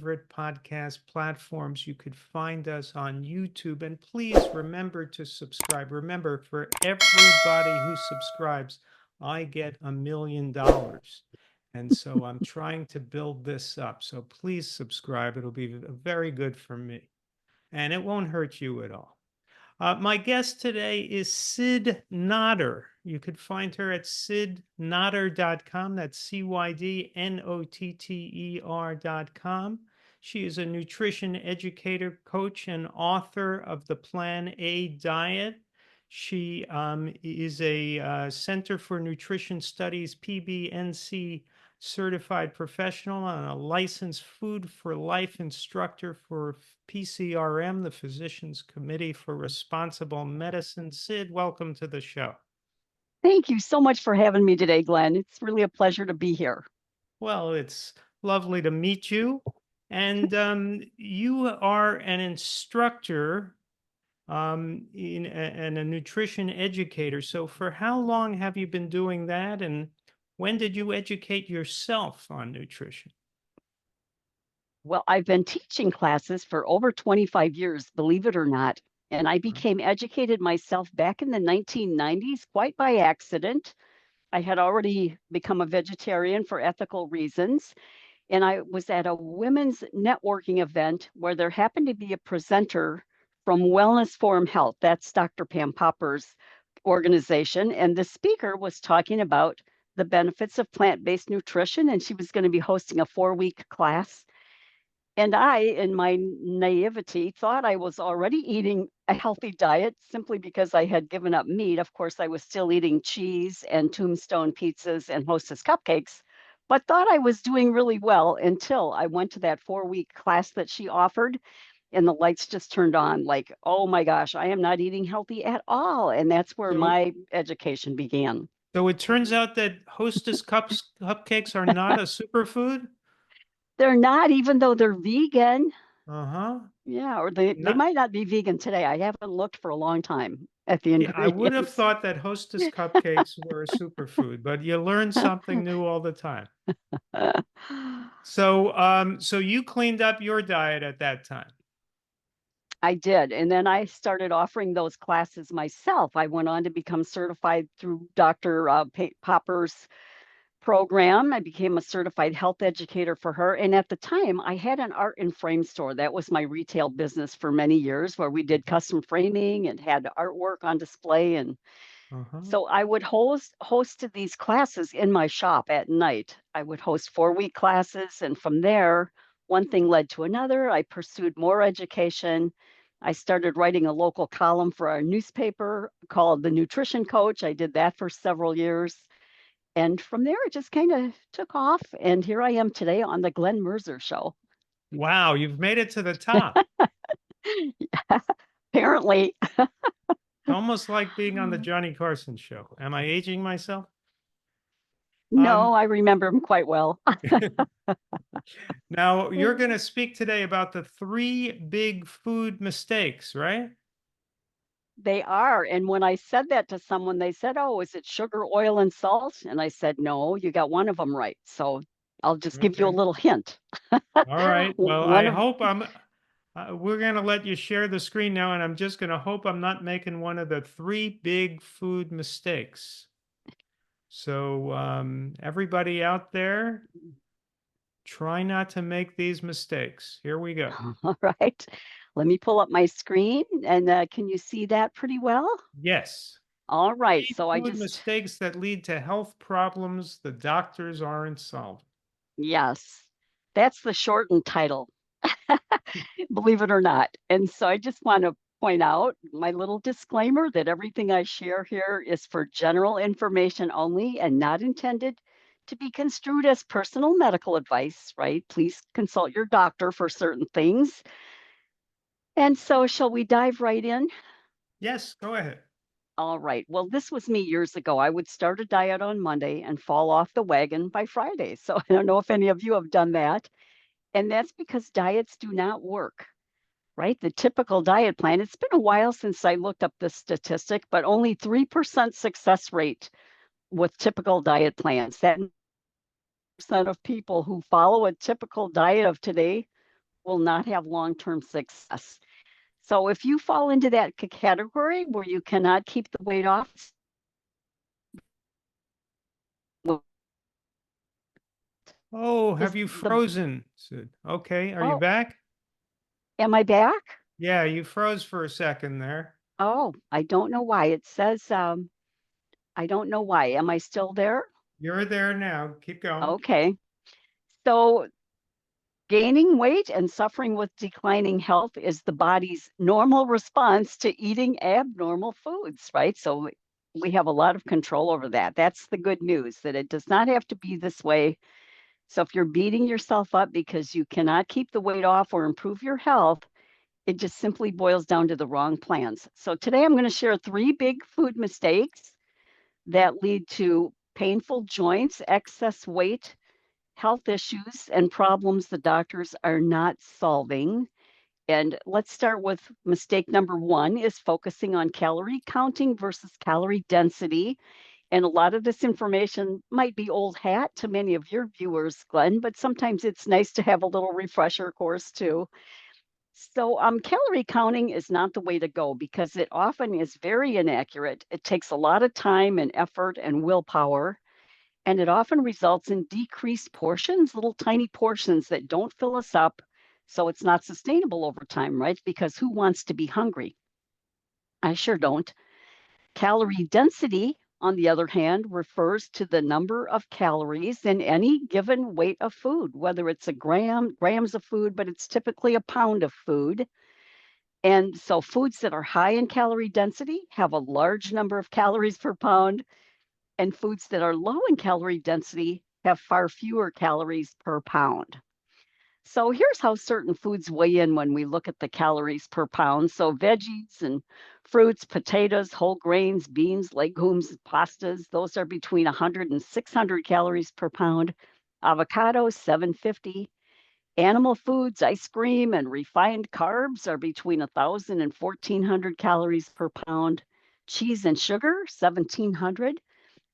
favorite podcast platforms. You could find us on YouTube. And please remember to subscribe. Remember, for everybody who subscribes, I get $1 million. And so I'm trying to build this up. So please subscribe. It'll be very good for me. And it won't hurt you at all. My guest today is Cyd Notter. You could find her at cydnotter.com. That's CYDNOTTER.com. She is a nutrition educator, coach, and author of the Plan A diet. She is a Center for Nutrition Studies PBNC certified professional and a licensed Food for Life instructor for PCRM, the Physicians Committee for Responsible Medicine. Cyd, welcome to the show. Thank you so much for having me today, Glenn. It's really a pleasure to be here. Well, it's lovely to meet you. And you are an instructor and a nutrition educator. So, for how long have you been doing that? And when did you educate yourself on nutrition? Well, I've been teaching classes for over 25 years, believe it or not. And I became educated myself back in the 1990s, quite by accident. I had already become a vegetarian for ethical reasons. And I was at a women's networking event where there happened to be a presenter from Wellness Forum Health. That's Dr. Pam Popper's organization. And the speaker was talking about the benefits of plant-based nutrition. And she was going to be hosting a 4-week class. And I, in my naivety, thought I was already eating a healthy diet simply because I had given up meat. Of course, I was still eating cheese and Tombstone pizzas and Hostess cupcakes, but thought I was doing really well until I went to that 4-week class that she offered. And the lights just turned on like, oh my gosh, I am not eating healthy at all. And that's where So, my education began. so it turns out that Hostess cupcakes are not a superfood? They're not, even though they're vegan. Uh-huh. Yeah, or they Not, might not be vegan today. I haven't looked for a long time at the yeah, I would have ingredients. thought that Hostess cupcakes were a superfood, but you learn something new all the time. So you cleaned up your diet at that time. I did. And then I started offering those classes myself. I went on to become certified through Dr. Popper's program. I became a certified health educator for her. And at the time, I had an art and frame store. That was my retail business for many years, where we did custom framing and had artwork on display. And Uh-huh. so I would host these classes in my shop at night. I would host 4-week classes, and from there, one thing led to another. I pursued more education. I started writing a local column for our newspaper called The Nutrition Coach. I did that for several years. And from there, it just kind of took off. And here I am today on the Glenn Mercer Show. Wow, you've made it to the top. Apparently. Almost like being on the Johnny Carson show. Am I aging myself? No, Um, I remember him quite well. Now you're going to speak today about the 3 big food mistakes, right? They are. And when I said that to someone, they said, "Oh, is it sugar, oil, and salt?" And I said, "No, you got one of them right." So I'll just give you a Okay. little hint. All right. Well, One I of hope I'm. We're going to let you share the screen now, and I'm just going to hope I'm not making one of the 3 big food mistakes. So, everybody out there, try not to make these mistakes. Here we go. All right. Let me pull up my screen, and can you see that pretty well? Yes. All right. Three So I food just, mistakes that lead to health problems the doctors aren't solving. yes, that's the shortened title, believe it or not. And so I just want to point out my little disclaimer that everything I share here is for general information only and not intended to be construed as personal medical advice, right? Please consult your doctor for certain things. And so, shall we dive right in? Yes, go ahead. All right. Well, this was me years ago. I would start a diet on Monday and fall off the wagon by Friday. So, I don't know if any of you have done that. And that's because diets do not work, right? The typical diet plan, it's been a while since I looked up this statistic, but only 3% success rate with typical diet plans. That percent of people who follow a typical diet of today will not have long-term success. So if you fall into that category where you cannot keep the weight off, Oh, is have you the frozen, Cyd? Okay, are you oh, back? am I back? Yeah, you froze for a second there. Oh, I don't know why. It says I don't know why. Am I still there? You're there now. Keep going. Okay. So gaining weight and suffering with declining health is the body's normal response to eating abnormal foods, right? So we have a lot of control over that. That's the good news, that it does not have to be this way. So if you're beating yourself up because you cannot keep the weight off or improve your health, it just simply boils down to the wrong plans. So today I'm going to share 3 big food mistakes that lead to painful joints, excess weight, health issues, and problems the doctors are not solving. And let's start with mistake number 1 is focusing on calorie counting versus calorie density. And a lot of this information might be old hat to many of your viewers, Glenn, but sometimes it's nice to have a little refresher course too. So, calorie counting is not the way to go because it often is very inaccurate. It takes a lot of time and effort and willpower, and it often results in decreased portions, little tiny portions that don't fill us up. So, it's not sustainable over time, right? Because who wants to be hungry? I sure don't. Calorie density, on the other hand, refers to the number of calories in any given weight of food, whether it's grams of food, but it's typically a pound of food. And so foods that are high in calorie density have a large number of calories per pound, and foods that are low in calorie density have far fewer calories per pound. So here's how certain foods weigh in when we look at the calories per pound. So veggies and fruits, potatoes, whole grains, beans, legumes, pastas, those are between 100 and 600 calories per pound. Avocados, 750. Animal foods, ice cream, and refined carbs are between 1,000 and 1,400 calories per pound. Cheese and sugar, 1,700.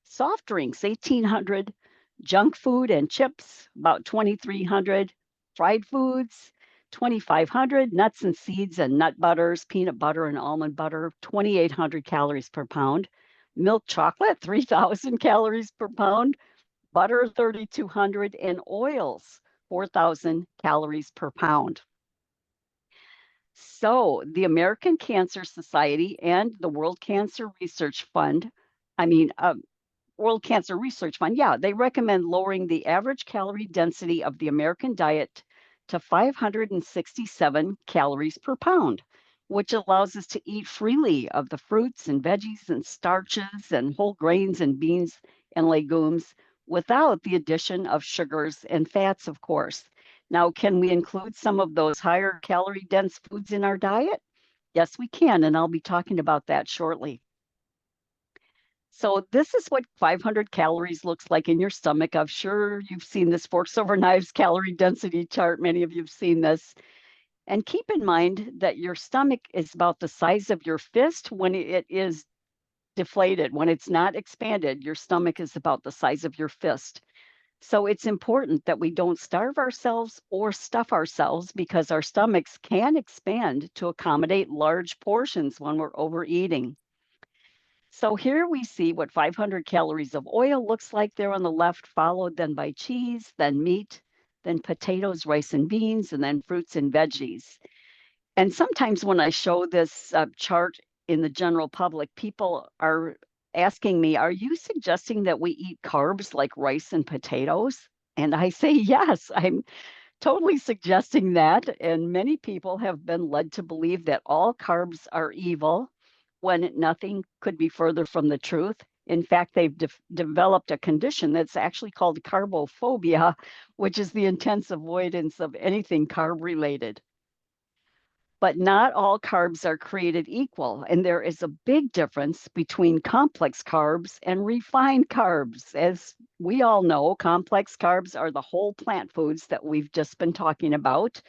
Soft drinks, 1,800. Junk food and chips, about 2,300. Fried foods, 2,500. Nuts and seeds and nut butters, peanut butter and almond butter, 2,800 calories per pound. Milk chocolate, 3,000 calories per pound. Butter, 3,200. And oils, 4,000 calories per pound. So, the American Cancer Society and the World Cancer Research Fund, I mean, World Cancer Research Fund, yeah, they recommend lowering the average calorie density of the American diet to 567 calories per pound, which allows us to eat freely of the fruits and veggies and starches and whole grains and beans and legumes without the addition of sugars and fats, of course. Now, can we include some of those higher calorie dense foods in our diet? Yes, we can, and I'll be talking about that shortly. So this is what 500 calories looks like in your stomach. I'm sure you've seen this forks over knives calorie density chart. Many of you have seen this. And keep in mind that your stomach is about the size of your fist when it is deflated. When it's not expanded, your stomach is about the size of your fist. So it's important that we don't starve ourselves or stuff ourselves because our stomachs can expand to accommodate large portions when we're overeating. So here we see what 500 calories of oil looks like there on the left, followed then by cheese, then meat, then potatoes, rice, and beans, and then fruits and veggies. And sometimes when I show this chart in the general public, people are asking me, are you suggesting that we eat carbs like rice and potatoes? And I say, yes, I'm totally suggesting that. And many people have been led to believe that all carbs are evil when nothing could be further from the truth. In fact, they've developed a condition that's actually called carbophobia, which is the intense avoidance of anything carb related. But not all carbs are created equal, and there is a big difference between complex carbs and refined carbs. As we all know, complex carbs are the whole plant foods that we've just been talking about.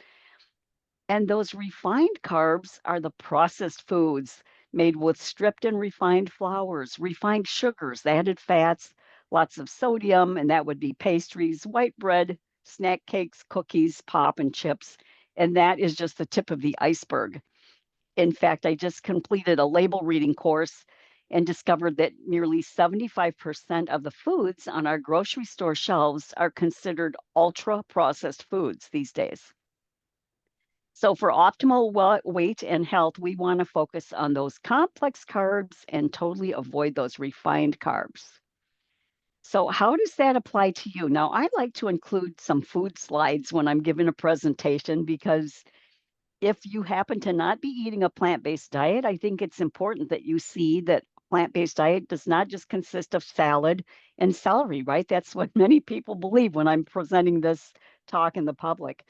And those refined carbs are the processed foods made with stripped and refined flours, refined sugars, added fats, lots of sodium, and that would be pastries, white bread, snack cakes, cookies, pop, and chips. And that is just the tip of the iceberg. In fact, I just completed a label reading course and discovered that nearly 75% of the foods on our grocery store shelves are considered ultra processed foods these days. So, for optimal weight and health, we want to focus on those complex carbs and totally avoid those refined carbs. So, how does that apply to you? Now, I like to include some food slides when I'm giving a presentation because if you happen to not be eating a plant-based diet, I think it's important that you see that plant-based diet does not just consist of salad and celery, right? That's what many people believe when I'm presenting this talk in the public.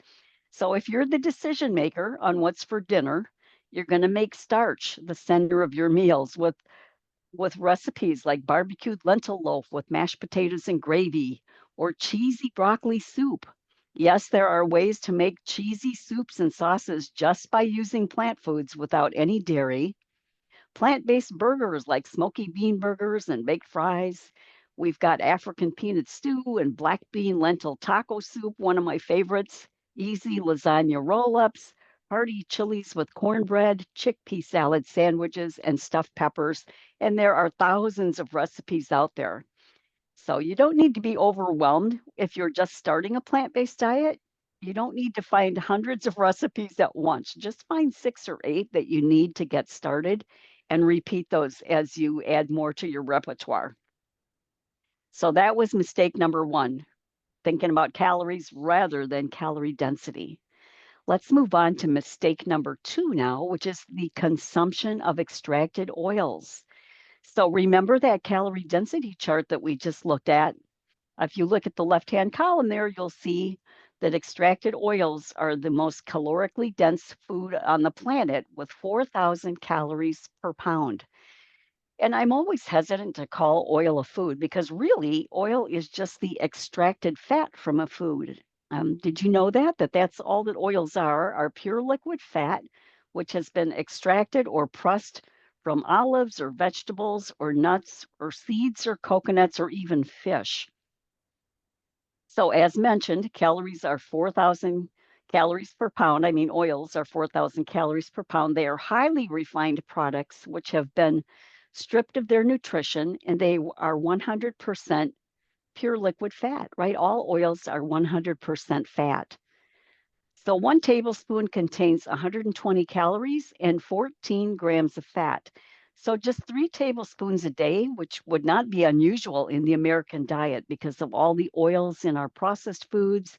So if you're the decision maker on what's for dinner, you're going to make starch the center of your meals with recipes like barbecued lentil loaf with mashed potatoes and gravy or cheesy broccoli soup. Yes, there are ways to make cheesy soups and sauces just by using plant foods without any dairy. Plant-based burgers like smoky bean burgers and baked fries. We've got African peanut stew and black bean lentil taco soup, one of my favorites. Easy lasagna roll-ups, hearty chilies with cornbread, chickpea salad sandwiches, and stuffed peppers. And there are thousands of recipes out there. So you don't need to be overwhelmed if you're just starting a plant-based diet. You don't need to find hundreds of recipes at once. Just find 6 or 8 that you need to get started and repeat those as you add more to your repertoire. So that was mistake number 1, thinking about calories rather than calorie density. Let's move on to mistake number 2 now, which is the consumption of extracted oils. So remember that calorie density chart that we just looked at? If you look at the left-hand column there, you'll see that extracted oils are the most calorically dense food on the planet with 4,000 calories per pound. And I'm always hesitant to call oil a food because really oil is just the extracted fat from a food. Did you know that? That's all that oils are pure liquid fat, which has been extracted or pressed from olives or vegetables or nuts or seeds or coconuts or even fish. So as mentioned, calories are 4,000 calories per pound. I mean, oils are 4,000 calories per pound. They are highly refined products which have been stripped of their nutrition and they are 100% pure liquid fat, right? All oils are 100% fat. So 1 tablespoon contains 120 calories and 14 grams of fat. So just 3 tablespoons a day, which would not be unusual in the American diet because of all the oils in our processed foods,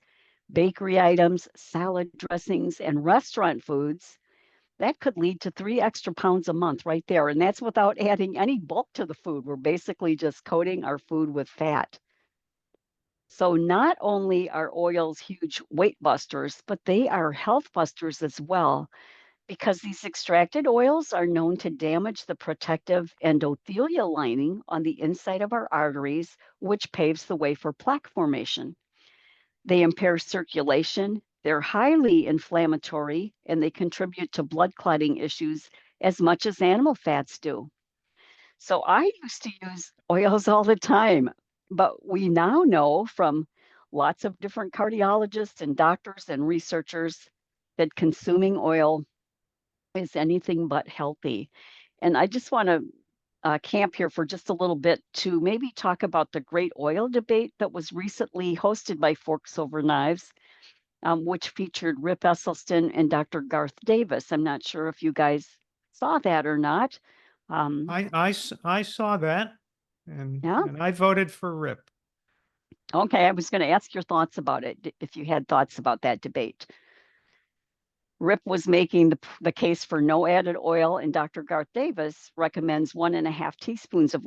bakery items, salad dressings, and restaurant foods. That could lead to 3 extra pounds a month right there. And that's without adding any bulk to the food. We're basically just coating our food with fat. So not only are oils huge weight busters, but they are health busters as well, because these extracted oils are known to damage the protective endothelial lining on the inside of our arteries, which paves the way for plaque formation. They impair circulation, they're highly inflammatory, and they contribute to blood clotting issues as much as animal fats do. So I used to use oils all the time, but we now know from lots of different cardiologists and doctors and researchers that consuming oil is anything but healthy. And I just want to camp here for just a little bit to maybe talk about the great oil debate that was recently hosted by Forks Over Knives, which featured Rip Esselstyn and Dr. Garth Davis. I'm not sure if you guys saw that or not. I saw that, and Yeah. I voted for Rip. Okay, I was going to ask your thoughts about it, if you had thoughts about that debate. Rip was making the case for no added oil, and Dr. Garth Davis recommends 1.5 teaspoons of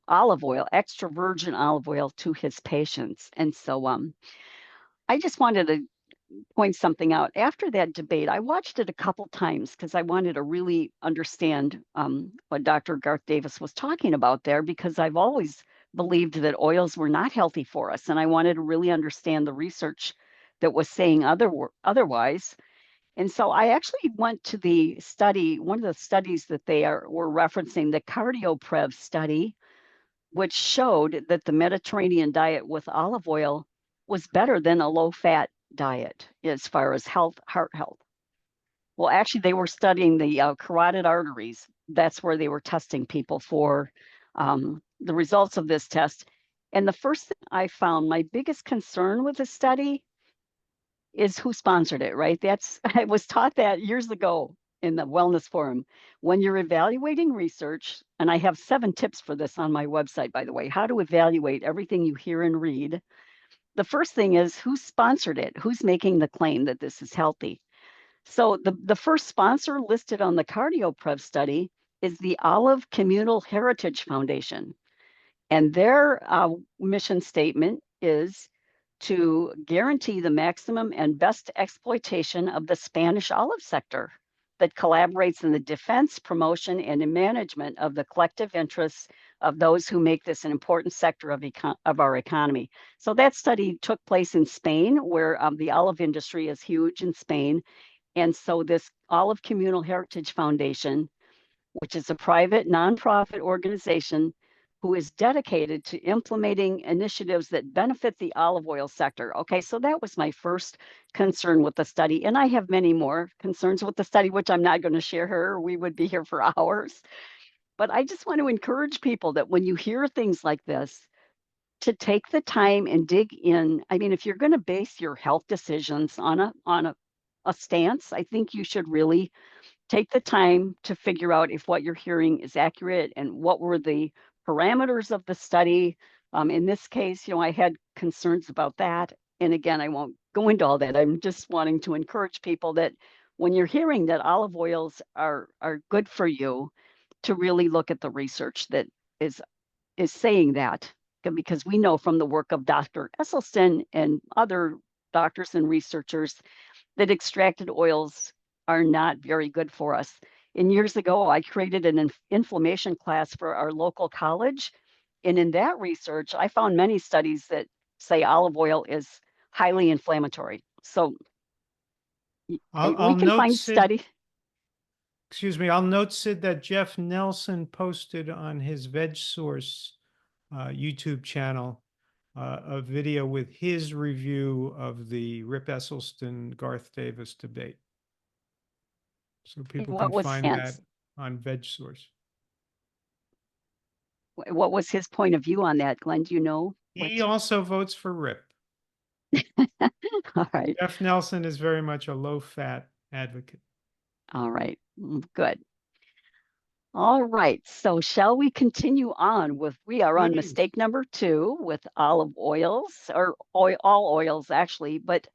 olive oil, extra virgin olive oil to his patients. And so I just wanted to point something out. After that debate, I watched it a couple times because I wanted to really understand what Dr. Garth Davis was talking about there, because I've always believed that oils were not healthy for us. And I wanted to really understand the research that was saying otherwise. And so I actually went to the study, one of the studies that were referencing, the CardioPrev study, which showed that the Mediterranean diet with olive oil was better than a low-fat diet as far as heart health. Well, actually, they were studying the carotid arteries. That's where they were testing people for the results of this test. And the first thing I found, my biggest concern with the study is who sponsored it, right? I was taught that years ago in the wellness forum. When you're evaluating research, and I have 7 tips for this on my website, by the way, how to evaluate everything you hear and read. The first thing is who sponsored it? Who's making the claim that this is healthy? So the first sponsor listed on the CardioPrev study is the Olive Communal Heritage Foundation. And their mission statement is to guarantee the maximum and best exploitation of the Spanish olive sector that collaborates in the defense, promotion, and in management of the collective interests of those who make this an important sector of our economy. So that study took place in Spain, where the olive industry is huge in Spain. And so this Olive Communal Heritage Foundation, which is a private nonprofit organization who is dedicated to implementing initiatives that benefit the olive oil sector. Okay, so that was my first concern with the study. And I have many more concerns with the study, which I'm not going to share here. We would be here for hours. But I just want to encourage people that when you hear things like this, to take the time and dig in. I mean, if you're going to base your health decisions on a stance, I think you should really take the time to figure out if what you're hearing is accurate and what were the parameters of the study. In this case, I had concerns about that. And again, I won't go into all that. I'm just wanting to encourage people that when you're hearing that olive oils are good for you, to really look at the research that is saying that, because we know from the work of Dr. Esselstyn and other doctors and researchers that extracted oils are not very good for us. And years ago, I created an inflammation class for our local college. And in that research, I found many studies that say olive oil is highly inflammatory. So I'll we can note, find Cyd, study. excuse me, I'll note, Cyd, that Jeff Nelson posted on his Veg Source YouTube channel a video with his review of the Rip Esselstyn Garth Davis debate. So people What can was find that his? on Veg Source. What was his point of view on that, Glenn? Do you know He what? also votes for Rip. All right. Jeff Nelson is very much a low-fat advocate. All right. Good. All right. So shall we continue on with, we are on Please. mistake number 2 with olive oils, or all oils actually, but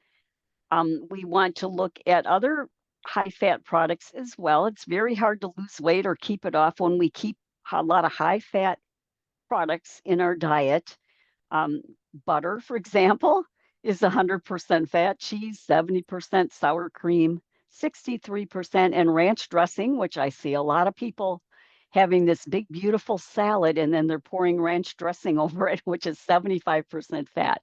we want to look at other high fat products as well. It's very hard to lose weight or keep it off when we keep a lot of high fat products in our diet. Butter, for example, is 100% fat, cheese, 70%, sour cream, 63%, and ranch dressing, which I see a lot of people having this big, beautiful salad, and then they're pouring ranch dressing over it, which is 75% fat.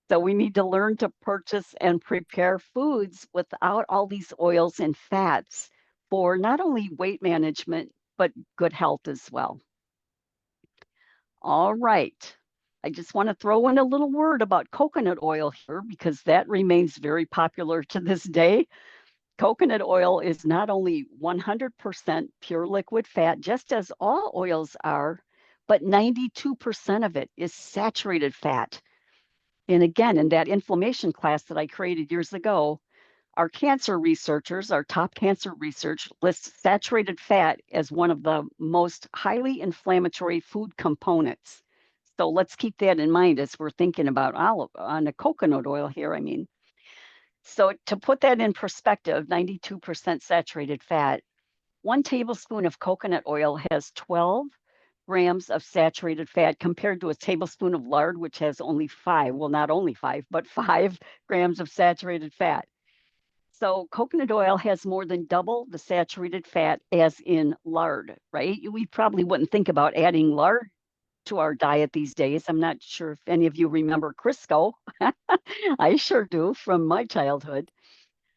So we need to learn to purchase and prepare foods without all these oils and fats for not only weight management, but good health as well. All right. I just want to throw in a little word about coconut oil here because that remains very popular to this day. Coconut oil is not only 100% pure liquid fat, just as all oils are, but 92% of it is saturated fat. And again, in that inflammation class that I created years ago, our cancer researchers, our top cancer research lists saturated fat as one of the most highly inflammatory food components. So let's keep that in mind as we're thinking about on the coconut oil here, I mean. So to put that in perspective, 92% saturated fat, 1 tablespoon of coconut oil has 12 grams of saturated fat compared to a tablespoon of lard, which has only 5, well, not only 5, but 5 grams of saturated fat. So coconut oil has more than double the saturated fat as in lard, right? We probably wouldn't think about adding lard to our diet these days. I'm not sure if any of you remember Crisco. I sure do from my childhood.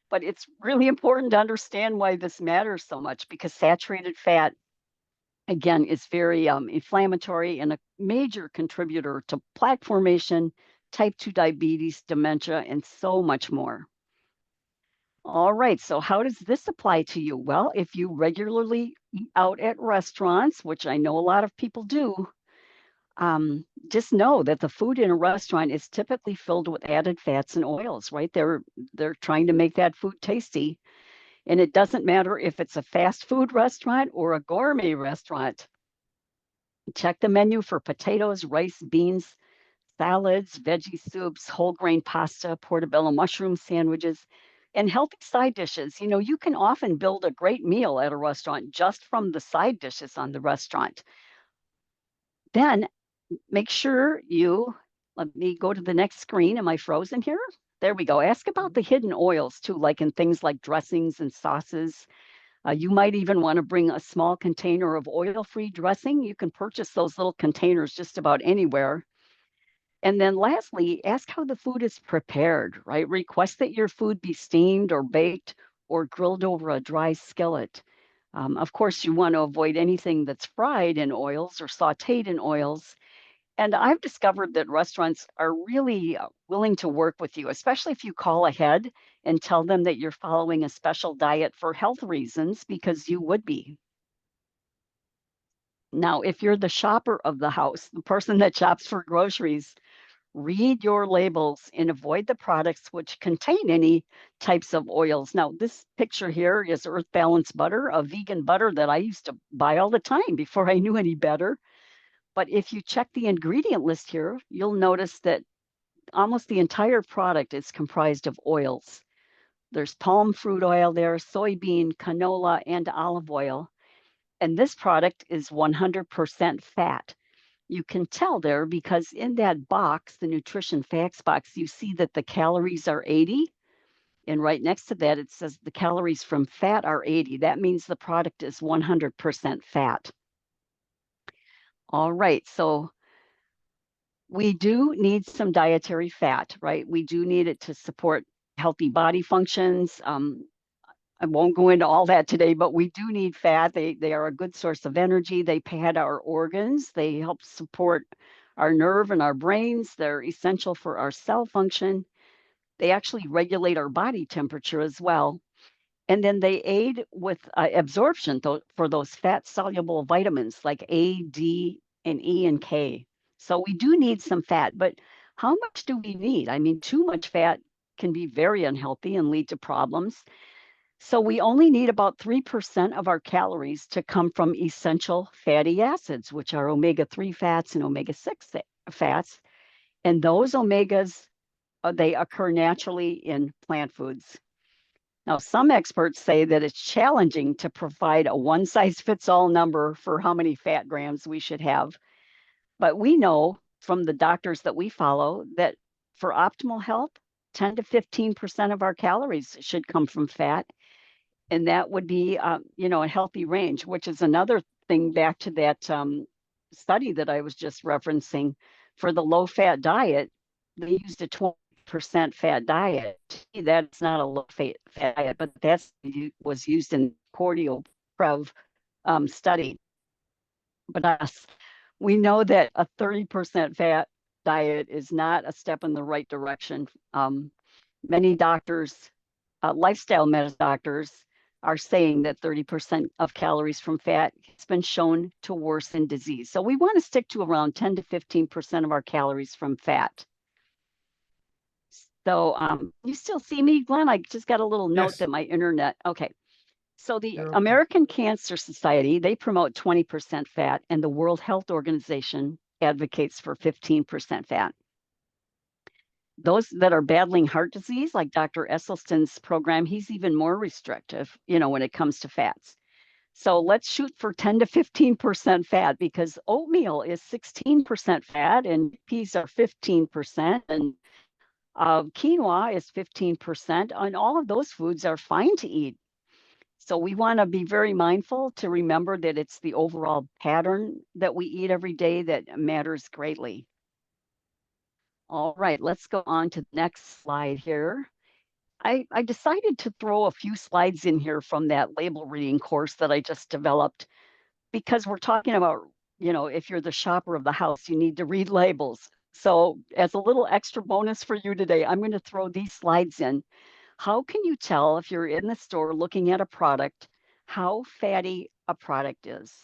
But it's really important to understand why this matters so much because saturated fat, again, is very inflammatory and a major contributor to plaque formation, type 2 diabetes, dementia, and so much more. All right, so how does this apply to you? Well, if you regularly eat out at restaurants, which I know a lot of people do, just know that the food in a restaurant is typically filled with added fats and oils, right? They're trying to make that food tasty. And it doesn't matter if it's a fast food restaurant or a gourmet restaurant. Check the menu for potatoes, rice, beans, salads, veggie soups, whole grain pasta, portobello mushroom sandwiches, and healthy side dishes. You know, you can often build a great meal at a restaurant just from the side dishes on the restaurant. Then make sure you, let me go to the next screen. Am I frozen here? There we go. Ask about the hidden oils too, like in things like dressings and sauces. You might even want to bring a small container of oil-free dressing. You can purchase those little containers just about anywhere. And then lastly, ask how the food is prepared, right? Request that your food be steamed or baked or grilled over a dry skillet. Of course, you want to avoid anything that's fried in oils or sauteed in oils. And I've discovered that restaurants are really willing to work with you, especially if you call ahead and tell them that you're following a special diet for health reasons, because you would be. Now, if you're the shopper of the house, the person that shops for groceries, read your labels and avoid the products which contain any types of oils. Now, this picture here is Earth Balance butter, a vegan butter that I used to buy all the time before I knew any better. But if you check the ingredient list here, you'll notice that almost the entire product is comprised of oils. There's palm fruit oil there, soybean, canola, and olive oil. And this product is 100% fat. You can tell there because in that box, the nutrition facts box, you see that the calories are 80. And right next to that, it says the calories from fat are 80. That means the product is 100% fat. All right, so we do need some dietary fat, right? We do need it to support healthy body functions. I won't go into all that today, but we do need fat. They are a good source of energy. They pad our organs. They help support our nerve and our brains. They're essential for our cell function. They actually regulate our body temperature as well. And then they aid with absorption for those fat soluble vitamins like A, D, and E and K. So we do need some fat, but how much do we need? I mean, too much fat can be very unhealthy and lead to problems. So we only need about 3% of our calories to come from essential fatty acids, which are omega-3 fats and omega-6 fats. And those omegas, they occur naturally in plant foods. Now, some experts say that it's challenging to provide a one-size-fits-all number for how many fat grams we should have. But we know from the doctors that we follow that for optimal health, 10 to 15% of our calories should come from fat. And that would be, a healthy range, which is another thing back to that study that I was just referencing. For the low-fat diet, they used a 20% fat diet. That's not a low-fat diet, but that's was used in Cordio Prev study. But we know that a 30% fat diet is not a step in the right direction. Many doctors, lifestyle medicine doctors, are saying that 30% of calories from fat has been shown to worsen disease. So we want to stick to around 10 to 15% of our calories from fat. So you still see me, Glenn? I just got a little note Yes, that my internet, okay. So the you're okay. American Cancer Society, they promote 20% fat, and the World Health Organization advocates for 15% fat. Those that are battling heart disease, like Dr. Esselstyn's program, he's even more restrictive, when it comes to fats. So let's shoot for 10 to 15% fat because oatmeal is 16% fat and peas are 15% and quinoa is 15%. And all of those foods are fine to eat. So we want to be very mindful to remember that it's the overall pattern that we eat every day that matters greatly. All right, let's go on to the next slide here. I decided to throw a few slides in here from that label reading course that I just developed because we're talking about, if you're the shopper of the house, you need to read labels. So as a little extra bonus for you today, I'm going to throw these slides in. How can you tell if you're in the store looking at a product, how fatty a product is?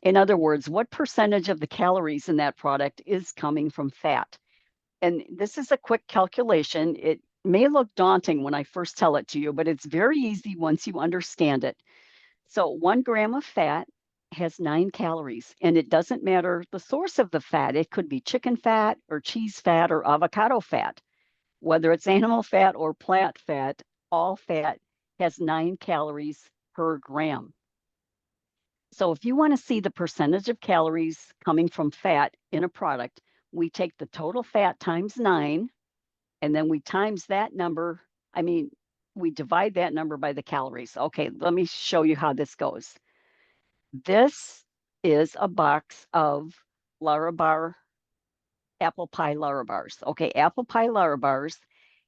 In other words, what percentage of the calories in that product is coming from fat? And this is a quick calculation. It may look daunting when I first tell it to you, but it's very easy once you understand it. So 1 gram of fat has 9 calories, and it doesn't matter the source of the fat. It could be chicken fat or cheese fat or avocado fat. Whether it's animal fat or plant fat, all fat has 9 calories per gram. So if you want to see the percentage of calories coming from fat in a product, we take the total fat times 9, and then we times that number. We divide that number by the calories. Okay, let me show you how this goes. This is a box of Larabar apple pie Larabars. Okay, apple pie Larabars.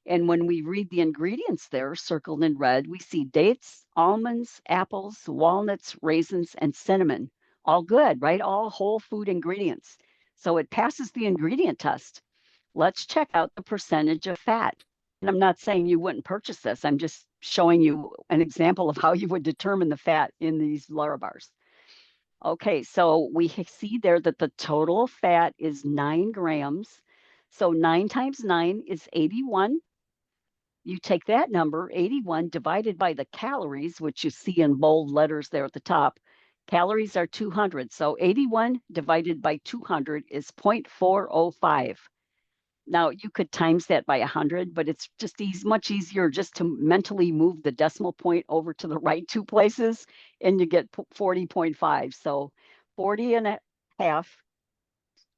And when we read the ingredients there, circled in red, we see dates, almonds, apples, walnuts, raisins, and cinnamon. All good, right? All whole food ingredients. So it passes the ingredient test. Let's check out the percentage of fat. And I'm not saying you wouldn't purchase this. I'm just showing you an example of how you would determine the fat in these Larabars. Okay, so we see there that the total fat is 9 grams. So 9 times 9 is 81. You take that number, 81, divided by the calories, which you see in bold letters there at the top. Calories are 200. So 81 divided by 200 is 0.405. Now, you could times that by 100, but it's just much easier just to mentally move the decimal point over to the right 2 places, and you get 40.5. So 40 and a half,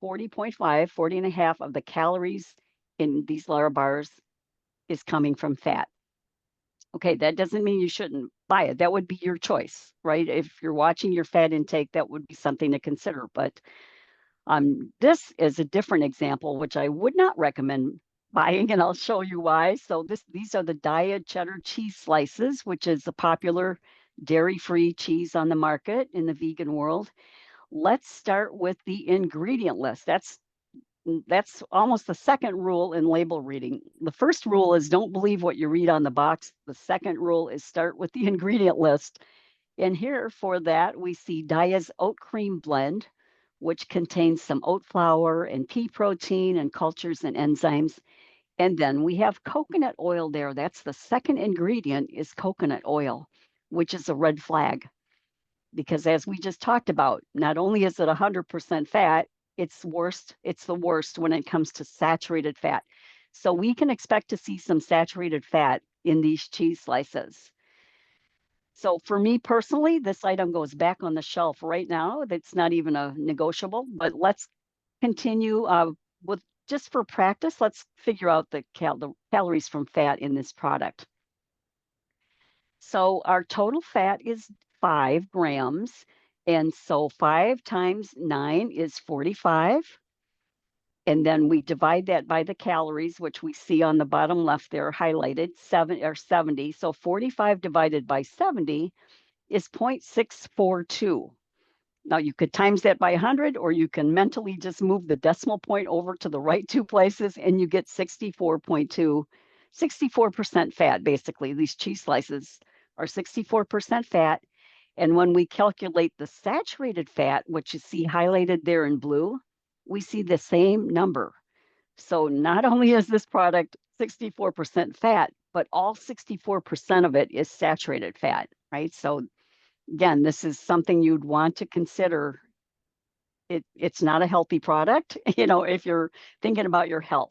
40.5, 40 and a half of the calories in these Larabars is coming from fat. Okay, that doesn't mean you shouldn't buy it. That would be your choice, right? If you're watching your fat intake, that would be something to consider. But this is a different example, which I would not recommend buying, and I'll show you why. So these are the Diet cheddar cheese slices, which is a popular dairy-free cheese on the market in the vegan world. Let's start with the ingredient list. That's almost the second rule in label reading. The first rule is don't believe what you read on the box. The second rule is start with the ingredient list. And here for that, we see Daya's oat cream blend, which contains some oat flour and pea protein and cultures and enzymes. And then we have coconut oil there. That's the second ingredient is coconut oil, which is a red flag. Because as we just talked about, not only is it 100% fat, it's the worst when it comes to saturated fat. So we can expect to see some saturated fat in these cheese slices. So for me personally, this item goes back on the shelf right now. That's not even a negotiable, but let's continue with just for practice. Let's figure out the calories from fat in this product. So our total fat is 5 grams. And so 5 times 9 is 45. And then we divide that by the calories, which we see on the bottom left there highlighted, 70. So 45 divided by 70 is 0.642. Now you could times that by 100, or you can mentally just move the decimal point over to the right 2 places and you get 64.2, 64% fat, basically. These cheese slices are 64% fat. And when we calculate the saturated fat, which you see highlighted there in blue, we see the same number. So not only is this product 64% fat, but all 64% of it is saturated fat, right? So again, this is something you'd want to consider. It's not a healthy product, if you're thinking about your health.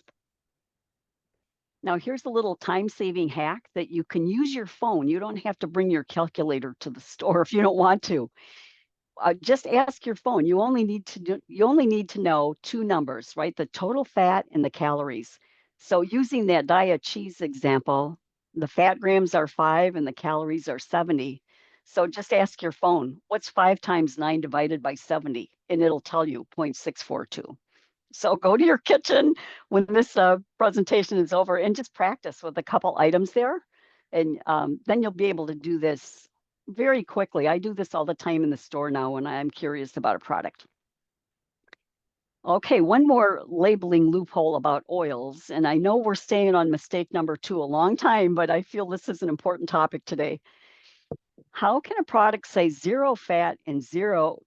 Now, here's a little time-saving hack that you can use your phone. You don't have to bring your calculator to the store if you don't want to. Just ask your phone. You only need to know 2 numbers, right? The total fat and the calories. So using that Diet cheese example, the fat grams are 5 and the calories are 70. So just ask your phone, what's 5 times 9 divided by 70? And it'll tell you 0.642. So go to your kitchen when this presentation is over and just practice with a couple items there. And then you'll be able to do this very quickly. I do this all the time in the store now when I'm curious about a product. Okay, one more labeling loophole about oils. And I know we're staying on mistake number 2 a long time, but I feel this is an important topic today. How can a product say zero fat and 0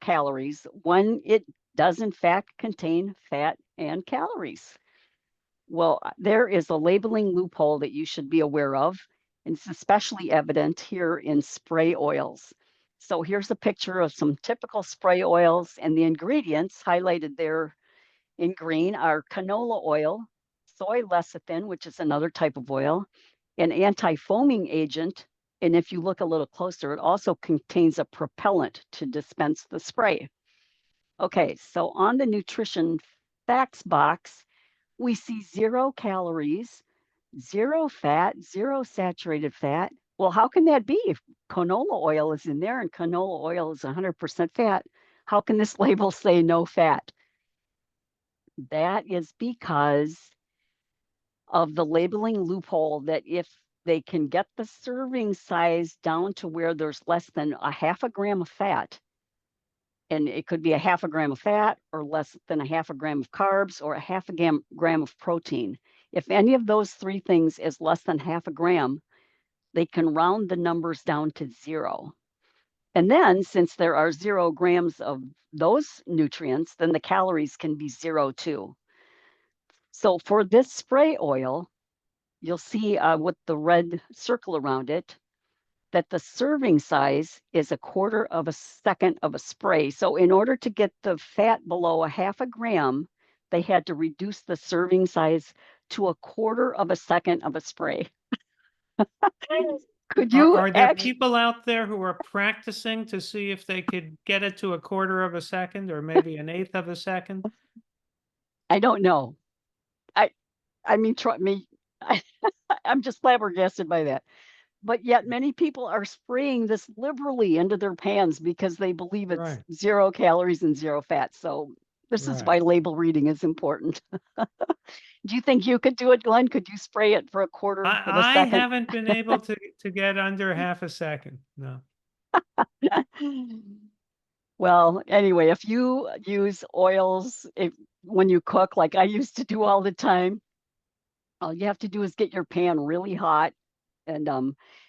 calories when it does in fact contain fat and calories? Well, there is a labeling loophole that you should be aware of, and it's especially evident here in spray oils. So here's a picture of some typical spray oils, and the ingredients highlighted there in green are canola oil, soy lecithin, which is another type of oil, an anti-foaming agent, and if you look a little closer, it also contains a propellant to dispense the spray. Okay, so on the nutrition facts box, we see 0 calories, 0 fat, 0 saturated fat. Well, how can that be if canola oil is in there and canola oil is 100% fat? How can this label say no fat? That is because of the labeling loophole that if they can get the serving size down to where there's less than a half a gram of fat, and it could be a half a gram of fat or less than a half a gram of carbs or a half a gram of protein. If any of those three things is less than half a gram, they can round the numbers down to 0. And then since there are 0 grams of those nutrients, then the calories can be 0 too. So for this spray oil, you'll see with the red circle around it, that the serving size is a quarter of a second of a spray. So in order to get the fat below a half a gram, they had to reduce the serving size to a quarter of a second of a spray. Could you Are there people out there who are practicing to see if they could get it to a quarter of a second or maybe an eighth of a second? I don't know. I I mean, try me. I'm just flabbergasted by that. But yet many people are spraying this liberally into their pans because they believe it's Right, 0 calories and 0 fat. So this is right. why label reading is important. Do you think you could do it, Glenn? Could you spray it for a quarter of a I second? haven't been able to get under half a second. No. Well, anyway, if you use oils when you cook, like I used to do all the time, all you have to do is get your pan really hot. And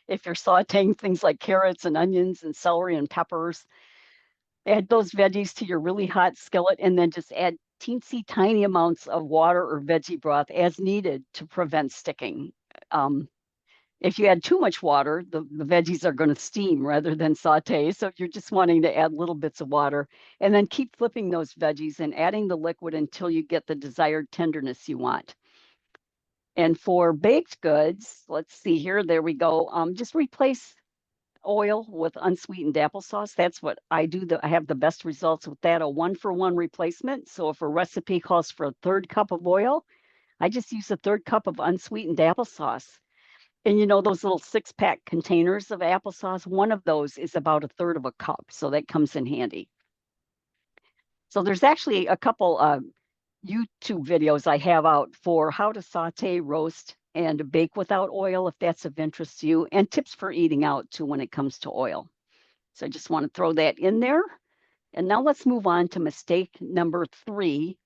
if you're sauteing things like carrots and onions and celery and peppers, add those veggies to your really hot skillet and then just add teensy tiny amounts of water or veggie broth as needed to prevent sticking. Um, if you add too much water, the veggies are going to steam rather than saute. So you're just wanting to add little bits of water and then keep flipping those veggies and adding the liquid until you get the desired tenderness you want. And for baked goods, let's see here, there we go. Just replace oil with unsweetened applesauce. That's what I do. I have the best results with that, a 1-for-1 replacement. So if a recipe calls for a third cup of oil, I just use a third cup of unsweetened applesauce. And you know, those little 6-pack containers of applesauce, one of those is about a third of a cup. So that comes in handy. So there's actually a couple YouTube videos I have out for how to saute, roast, and bake without oil, if that's of interest to you, and tips for eating out too when it comes to oil. So I just want to throw that in there. And now let's move on to mistake number 3.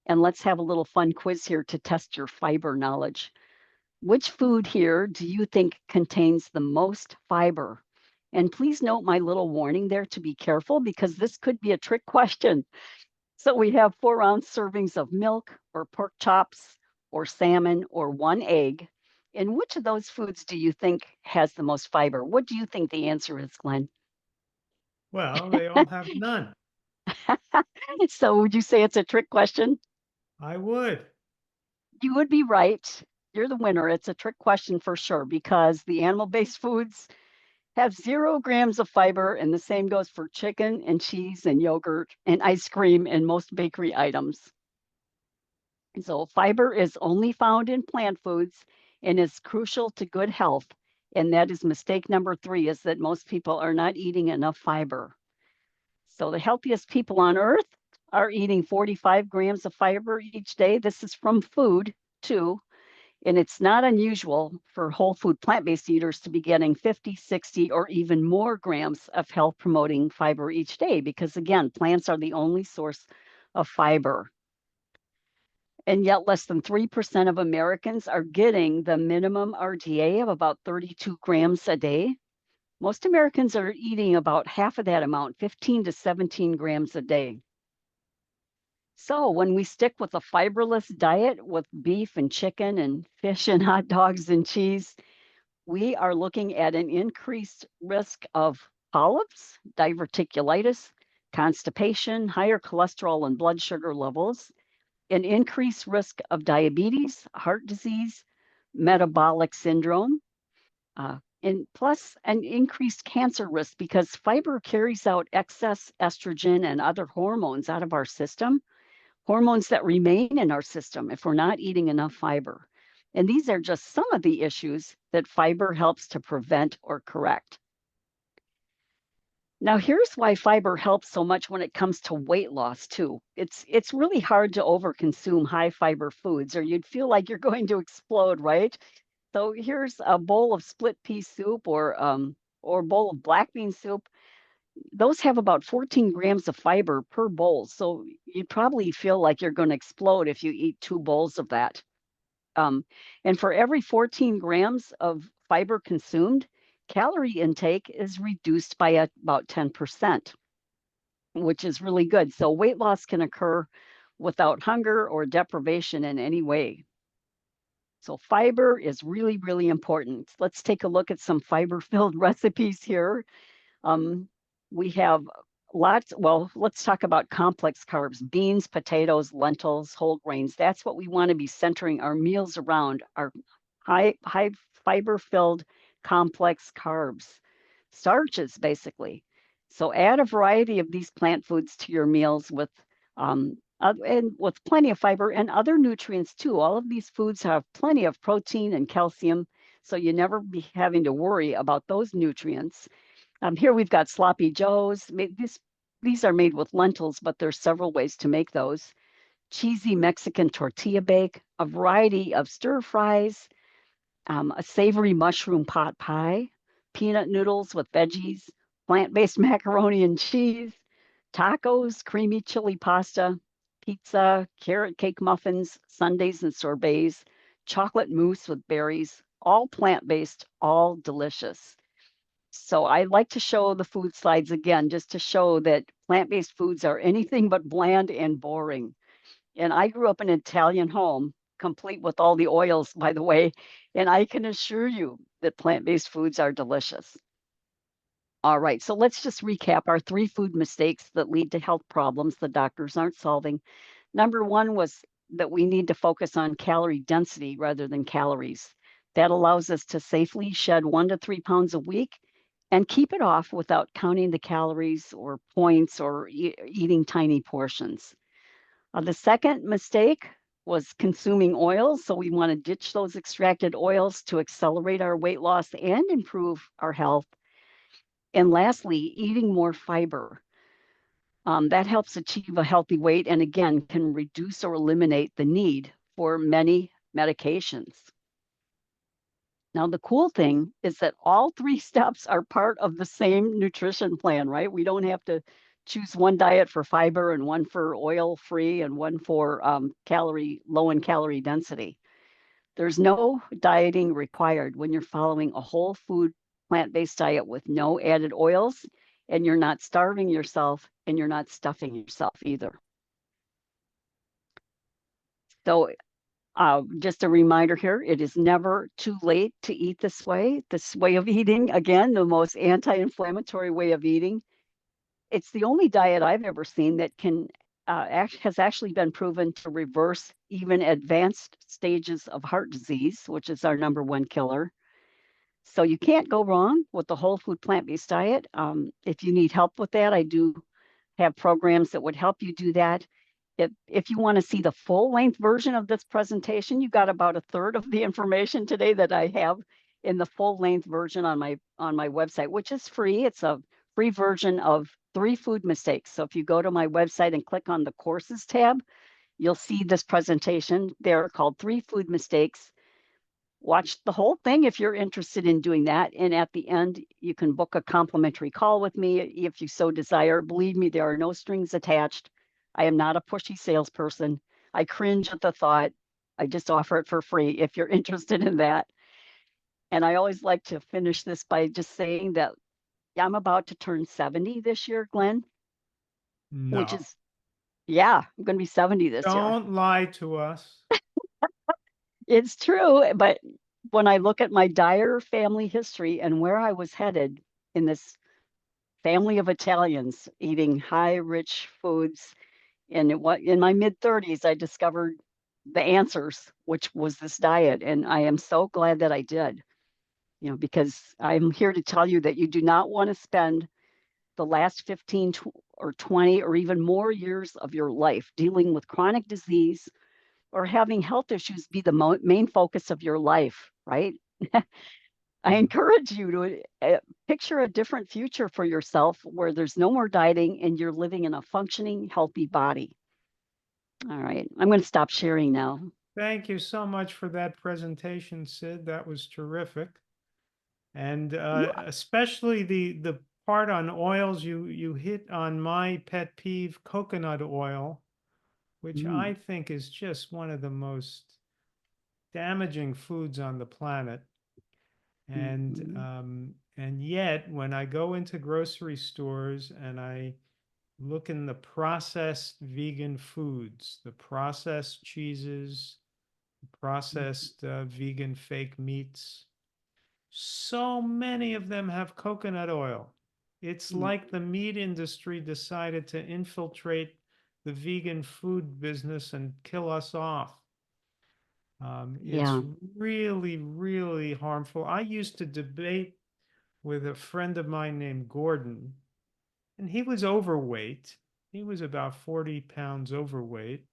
And let's have a little fun quiz here to test your fiber knowledge. Which food here do you think contains the most fiber? And please note my little warning there to be careful because this could be a trick question. So we have 4-ounce servings of milk or pork chops or salmon or 1 egg. And which of those foods do you think has the most fiber? What do you think the answer is, Glenn? Well, they all have none. So would you say it's a trick question? I would. You would be right. You're the winner. It's a trick question for sure because the animal-based foods have 0 grams of fiber, and the same goes for chicken and cheese and yogurt and ice cream and most bakery items. So fiber is only found in plant foods and is crucial to good health. And that is mistake number 3, is that most people are not eating enough fiber. So the healthiest people on earth are eating 45 grams of fiber each day. This is from food too. And it's not unusual for whole food plant-based eaters to be getting 50, 60, or even more grams of health promoting fiber each day, because again, plants are the only source of fiber. And yet less than 3% of Americans are getting the minimum RDA of about 32 grams a day. Most Americans are eating about half of that amount, 15 to 17 grams a day. So when we stick with a fiberless diet with beef and chicken and fish and hot dogs and cheese, we are looking at an increased risk of polyps, diverticulitis, constipation, higher cholesterol and blood sugar levels, an increased risk of diabetes, heart disease, metabolic syndrome, and plus an increased cancer risk because fiber carries out excess estrogen and other hormones out of our system, hormones that remain in our system if we're not eating enough fiber. And these are just some of the issues that fiber helps to prevent or correct. Now, here's why fiber helps so much when it comes to weight loss, too. It's really hard to overconsume high fiber foods, or you'd feel like you're going to explode, right? So here's a bowl of split pea soup or bowl of black bean soup. Those have about 14 grams of fiber per bowl. So you'd probably feel like you're going to explode if you eat 2 bowls of that. And for every 14 grams of fiber consumed, calorie intake is reduced by about 10%, which is really good. So weight loss can occur without hunger or deprivation in any way. So fiber is really, really important. Let's take a look at some fiber-filled recipes here. Um, we have lots, well, let's talk about complex carbs, beans, potatoes, lentils, whole grains. That's what we want to be centering our meals around, our high fiber-filled complex carbs, starches, basically. So add a variety of these plant foods to your meals and with plenty of fiber and other nutrients too. All of these foods have plenty of protein and calcium, so you never be having to worry about those nutrients. Here we've got sloppy joes. These are made with lentils, but there's several ways to make those. Cheesy Mexican tortilla bake, a variety of stir fries, a savory mushroom pot pie, peanut noodles with veggies, plant-based macaroni and cheese, tacos, creamy chili pasta, pizza, carrot cake muffins, sundaes and sorbets, chocolate mousse with berries, all plant-based, all delicious. So I like to show the food slides again, just to show that plant-based foods are anything but bland and boring. And I grew up in an Italian home, complete with all the oils, by the way, and I can assure you that plant-based foods are delicious. All right, so let's just recap our 3 food mistakes that lead to health problems the doctors aren't solving. Number 1 was that we need to focus on calorie density rather than calories. That allows us to safely shed 1 to 3 pounds a week and keep it off without counting the calories or points or eating tiny portions. The second mistake was consuming oils. So we want to ditch those extracted oils to accelerate our weight loss and improve our health. And lastly, eating more fiber. That helps achieve a healthy weight and again can reduce or eliminate the need for many medications. Now, the cool thing is that all 3 steps are part of the same nutrition plan, right? We don't have to choose one diet for fiber and one for oil free and one for calorie low in calorie density. There's no dieting required when you're following a whole food plant-based diet with no added oils, and you're not starving yourself and you're not stuffing yourself either. So just a reminder here, it is never too late to eat this way. This way of eating, again, the most anti-inflammatory way of eating. It's the only diet I've ever seen that has actually been proven to reverse even advanced stages of heart disease, which is our number 1 killer. So you can't go wrong with the whole food plant-based diet. If you need help with that, I do have programs that would help you do that. If you want to see the full length version of this presentation, you got about a third of the information today that I have in the full length version on my website, which is free. It's a free version of 3 food mistakes. So if you go to my website and click on the courses tab, you'll see this presentation there called 3 food mistakes watch the whole thing if you're interested in doing that. And at the end, you can book a complimentary call with me if you so desire. Believe me, there are no strings attached. I am not a pushy salesperson. I cringe at the thought. I just offer it for free if you're interested in that. And I always like to finish this by just saying that I'm about to turn 70 this year, Glenn, which No, is, yeah, I'm going to be 70 this year. don't lie to us. It's true. But when I look at my dire family history and where I was headed in this family of Italians eating high, rich foods, and in my mid 30s, I discovered the answers, which was this diet. And I am so glad that I did, because I'm here to tell you that you do not want to spend the last 15 or 20 or even more years of your life dealing with chronic disease or having health issues be the main focus of your life, right? I Mm. encourage you to picture a different future for yourself where there's no more dieting and you're living in a functioning, healthy body. All right, I'm going to stop sharing now. Thank you so much for that presentation, Cyd. That was terrific. And You, especially the part on oils, you hit on my pet peeve, coconut oil, which mm, I think is just one of the most damaging foods on the planet. mhm, And yet, when I go into grocery stores and I look in the processed vegan foods, the processed cheeses, mhm, processed vegan fake meats, so many of them have coconut oil. It's mm, like the meat industry decided to infiltrate the vegan food business and kill us off. It's yeah. really, really harmful. I used to debate with a friend of mine named Gordon, and he was overweight. He was about 40 pounds overweight.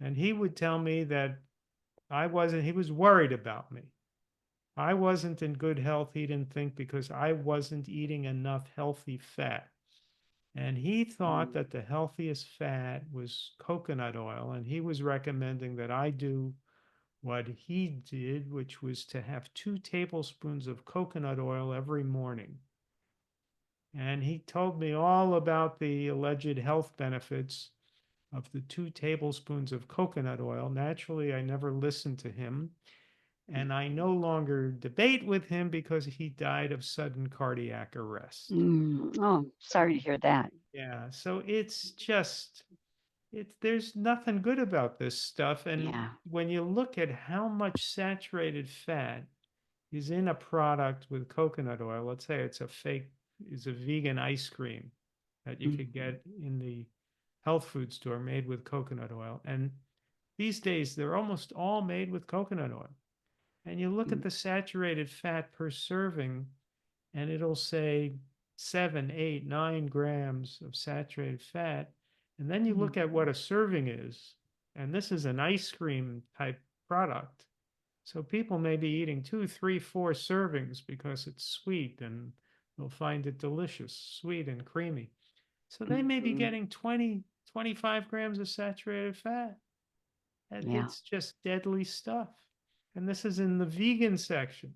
And he would tell me that he was worried about me. I wasn't in good health, he didn't think, because I wasn't eating enough healthy fat. And he thought Mm, that the healthiest fat was coconut oil. And he was recommending that I do what he did, which was to have 2 tablespoons of coconut oil every morning. And he told me all about the alleged health benefits of the 2 tablespoons of coconut oil. Naturally, I never listened to him. And I no longer debate with him because he died of sudden cardiac arrest. Oh, sorry to hear that. Yeah, so there's nothing good about this stuff. And Yeah. when you look at how much saturated fat is in a product with coconut oil, let's say is a vegan ice cream that you could Mhm, get in the health food store made with coconut oil. And these days, they're almost all made with coconut oil. And you look at mm, the saturated fat per serving, and it'll say 7, 8, 9 grams of saturated fat. And then you look mm, at what a serving is, and this is an ice cream type product. So people may be eating 2, 3, 4 servings because it's sweet and they'll find it delicious, sweet and creamy. So they may be mhm, getting 20, 25 grams of saturated fat. And yeah. it's just deadly stuff. And this is in the vegan section,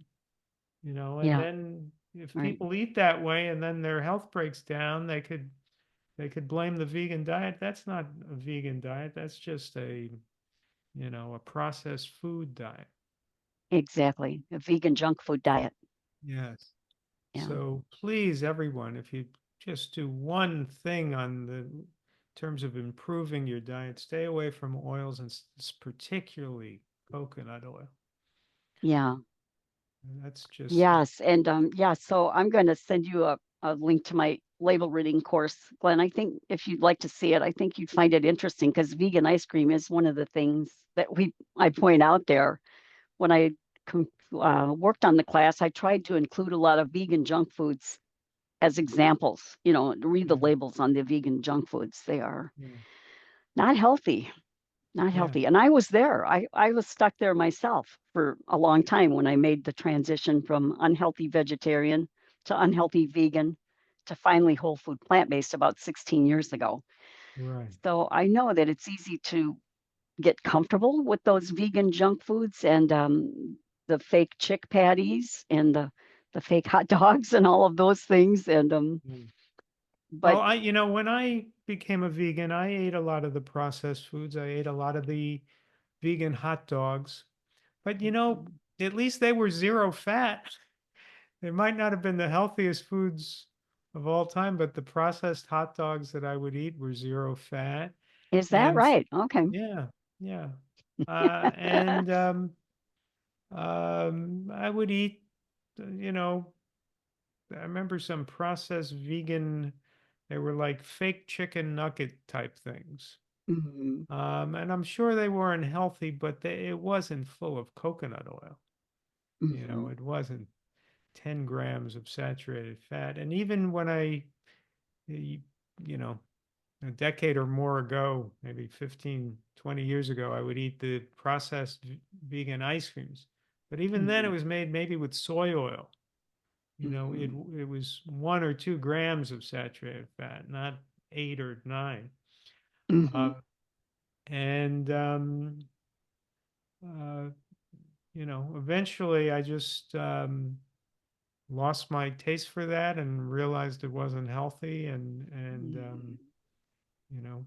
and Yeah. then if Right. people eat that way and then their health breaks down, they could blame the vegan diet. That's not a vegan diet. That's just a processed food diet. Exactly. A vegan junk food diet. Yes. Yeah. So please, everyone, if you just do one thing on the terms of improving your diet, stay away from oils and particularly coconut oil. Yeah. That's just Yes. And yeah, so I'm going to send you a link to my label reading course, Glenn. I think if you'd like to see it, I think you'd find it interesting because vegan ice cream is one of the things that I point out there. When I worked on the class, I tried to include a lot of vegan junk foods as examples, read the yeah, labels on the vegan junk foods. They are yeah, not healthy, not yeah, healthy. And I was there. I was stuck there myself for a long time when I made the transition from unhealthy vegetarian to unhealthy vegan to finally whole food plant based about 16 years ago. right. So I know that it's easy to get comfortable with those vegan junk foods. And the fake chick patties and the fake hot dogs and all of those things. And Mm. but Well, when I became a vegan, I ate a lot of the processed foods. I ate a lot of the vegan hot dogs, but at least they were zero fat. They might not have been the healthiest foods of all time, but the processed hot dogs that I would eat were zero fat. is that And right? Okay. yeah, yeah. And I would eat, you know, I remember some processed vegan, they were like fake chicken nugget type things. Hmm. And I'm sure they weren't healthy, but it wasn't full of coconut oil. Hmm. It wasn't 10 grams of saturated fat. And even when you you know, a decade or more ago, maybe 15, 20 years ago, I would eat the processed vegan ice creams. But even then, it Hmm. was made maybe with soy oil. Hmm. It was 1 or 2 grams of saturated fat, not 8 or 9. Hmm. Uh, and uh, eventually, I just lost my taste for that and realized it wasn't healthy. And you know,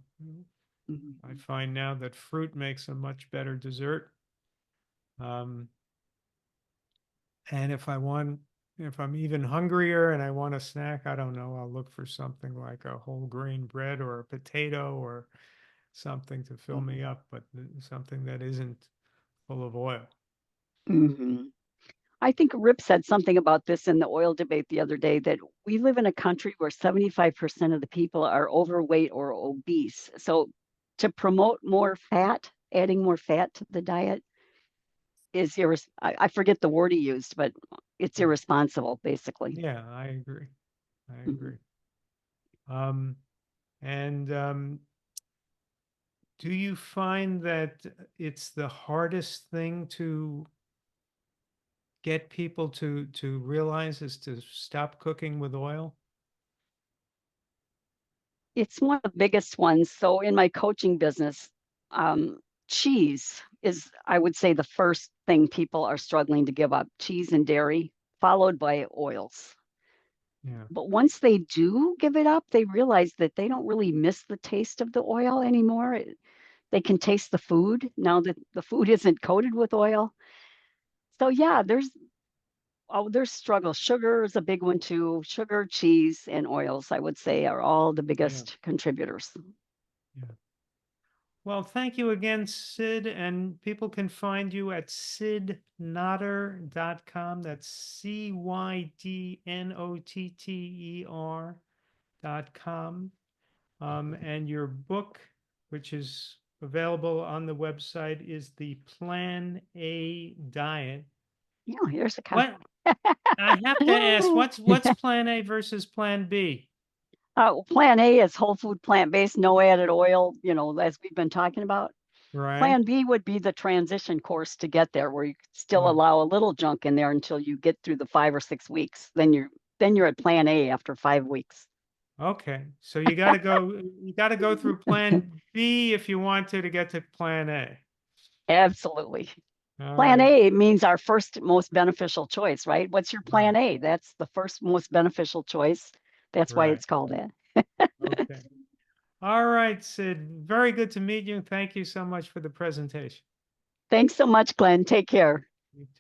I Hmm. find now that fruit makes a much better dessert. Um, and if I'm even hungrier and I want a snack, I don't know, I'll look for something like a whole grain bread or a potato or something to fill me up, but something that isn't full of oil. Hmm. I think Rip said something about this in the oil debate the other day, that we live in a country where 75% of the people are overweight or obese. So to promote more fat, adding more fat to the diet is I forget the word he used, but it's Yeah, irresponsible, basically. yeah, I agree. I Mhm. agree. Um, and Do you find that it's the hardest thing to get people to realize is to stop cooking with oil? It's one of the biggest ones. So in my coaching business, um, cheese is, I would say, the first thing people are struggling to give up, cheese and dairy, followed by oils. Yeah, But once they do give it up, they realize that they don't really miss the taste of the oil anymore. They can taste the food now that the food isn't coated with oil. So yeah, there's struggles. Sugar is a big one too. Sugar, cheese, and oils, I would say, are all the yeah, biggest contributors. yeah. Well, thank you again, Sid. And people can find you at cydnotter.com. That's cydnotter.com. And your book, which is available on the website, is the Plan A Diet. Yeah, here's a copy. What I have to ask, what's Plan A versus Plan B? Plan A is whole food, plant-based, no added oil, as we've been talking about. Right? Plan B would be the transition course to get there, where you still Oh, allow a little junk in there until you get through the 5 or 6 weeks. Then you're at Plan A after 5 weeks. okay. So you got to go through Plan B if you want to get to Plan A. Absolutely. All Plan right. A means our first most beneficial choice, right? What's your Right. plan A? That's the first most beneficial choice. That's why Right. it's called that. Okay. All right, Sid. Very good to meet you. Thank you so much for the presentation. Thanks so much, Glenn. Take care.